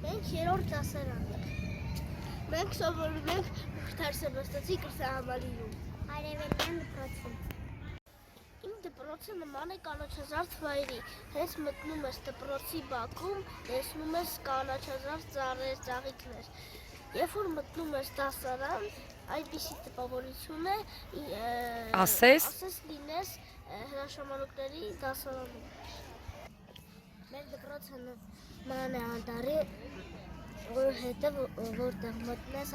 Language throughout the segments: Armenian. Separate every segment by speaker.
Speaker 1: Մենք երրորդ դասարան ենք։ Մենք սովորում ենք Մուխտար Սեբաստիացի կրթահամալիրում։
Speaker 2: Արևելյան դպրոցում։
Speaker 1: Իմ դպրոցը նման է կանաչազարդ վայրի։ Հենց մտնում ես դպրոցի բակում, տեսնում ես կանաչազարդ ծառեր, ծաղիկներ։ Երբ որ մտնում ես դասարան, այդպիսի տպավորություն է, ասես լինես հրաշամանուկների դասարանում։ Մեր դպրոցը նման է անտառի, որովհետև որտեղ մտնես,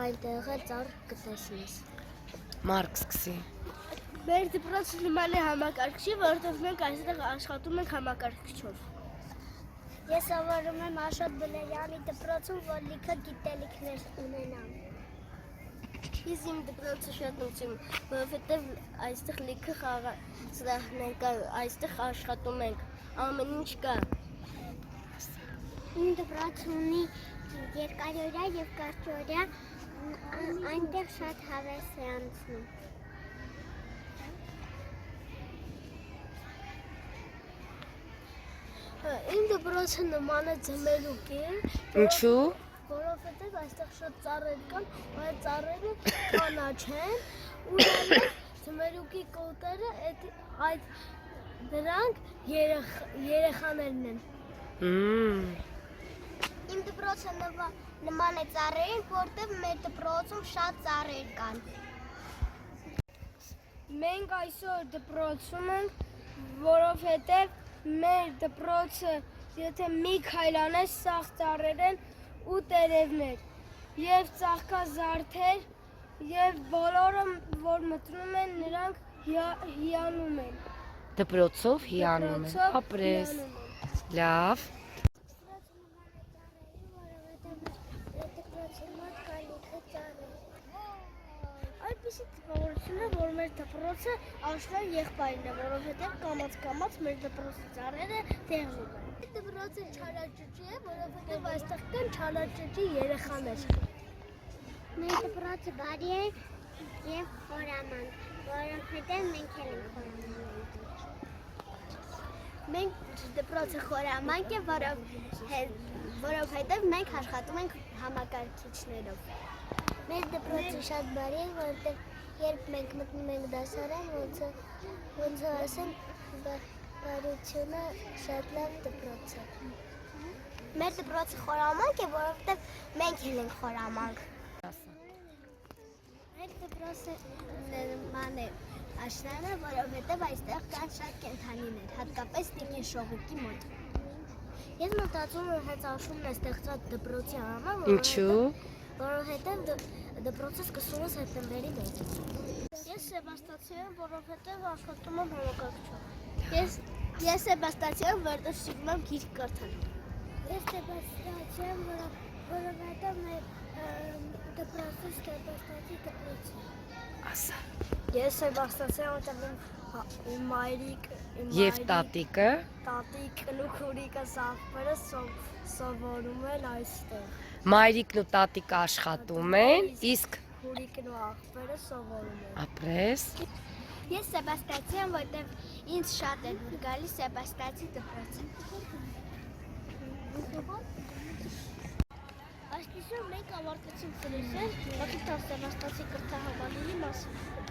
Speaker 1: այնտեղ էլ ծառ կտեսնես։
Speaker 3: Մարկ սկսի։
Speaker 1: Մեր դպրոցը նման է համակարգչի, որովհետև մենք այստեղ աշխատում ենք համակարգչով։
Speaker 2: Ես սովորում եմ Աշոտ Բլերյանի դպրոցում, որ լիքը գիտելիքներ ունենամ։
Speaker 1: Ես իմ դպրոցը շատ ուսում, որովհետև այստեղ լիքը խաղասրահներ կա, այստեղ աշխատում ենք, ամեն ինչ կա։
Speaker 2: Իմ դպրոցը ունի երկարօրյա և կարճօրյա, այնտեղ շատ հավես է անցնում։
Speaker 1: Իմ դպրոցը նման է ձմերուկի,
Speaker 3: Ինչու՞։
Speaker 1: որովհետև այստեղ շատ ծառեր կան, այդ ծառերը կանաչ են, ու ձմերուկի կոտերը, դրանք երեխաներն են։
Speaker 2: Իմ դպրոցը նման է ծառերին, որտեղ մեր դպրոցում շատ ծառեր կան։
Speaker 1: Մենք այսօր դպրոցում ենք, որովհետև մեր դպրոցը, եթե մի քայլ անես, սաղ ծառեր են ու տերևներ, և ծաղկազարդեր, և բոլորը, որ մտնում են, նրանք հիանում են։
Speaker 3: Դպրոցով հիանում են, ապրես, լավ։
Speaker 1: Այդպիսի տպավորություն է, որ մեր դպրոցը Աշնան եղբայրն է, որովհետև կամաց մեր դպրոցի ծառերը տեղում են։ Մեր դպրոցը չարաճճի է, որովհետև այստեղ կան չարաճճի երեխաներ։
Speaker 2: Մեր դպրոցը բարի է և խորամանկ, որովհետև մենք էլ ենք խորամանկ։
Speaker 1: Մենք դպրոցը խորամանկ է, որովհետև մենք աշխատում ենք համակարգիչներով։
Speaker 2: Մեր դպրոցը շատ բարի է, որովհետև երբ մենք մտնում ենք դասարան, ոնց ասեմ, բարությունը շատ լավ դպրոց է։
Speaker 1: Մեր դպրոցը խորամանկ է, որովհետև մենք էլ ենք խորամանկ։
Speaker 2: Մեր դպրոցը նման է Աշնանը, որովհետև այստեղ կան շատ կենդանիներ, հատկապես տիկին Շողուկի մոտ։
Speaker 1: Ես մտածում եմ հենց Աշունն է ստեղծված դպրոցի համար,
Speaker 3: Ինչու՞։
Speaker 1: որովհետև դպրոցը սկսում է սեպտեմբերի 1-ից։ Ես Սեբաստիացի եմ, որովհետև աշխատում եմ համակարգչով։ Ես Սեբաստիացի եմ, որովհետև սիրում եմ գիրք կարդալ։
Speaker 2: Ես Սեբաստիացի եմ, որովհետև մեր դպրոցը Սեբաստիացի դպրոց է։
Speaker 3: Ասա։
Speaker 1: Ես Սեբաստիացի եմ, որովհետև իմ մայրիկ
Speaker 3: Եվ տատիկը։
Speaker 1: տատիկն ու քուրիկս աղբերը սովորում են այստեղ։
Speaker 3: Մայրիկն ու տատիկը աշխատում են, իսկ
Speaker 1: Քուրիկն ու աղբերը սովորում են։
Speaker 3: ապրես։
Speaker 1: Ես Սեբաստիացի եմ, որովհետև ինձ շատ է դուր գալիս Սեբաստիացի դպրոցը։ Այսպիսով մենք ավարտեցինք ծրագրեր Մուխտար Սեբաստիացի կրթահամալիրի մասին։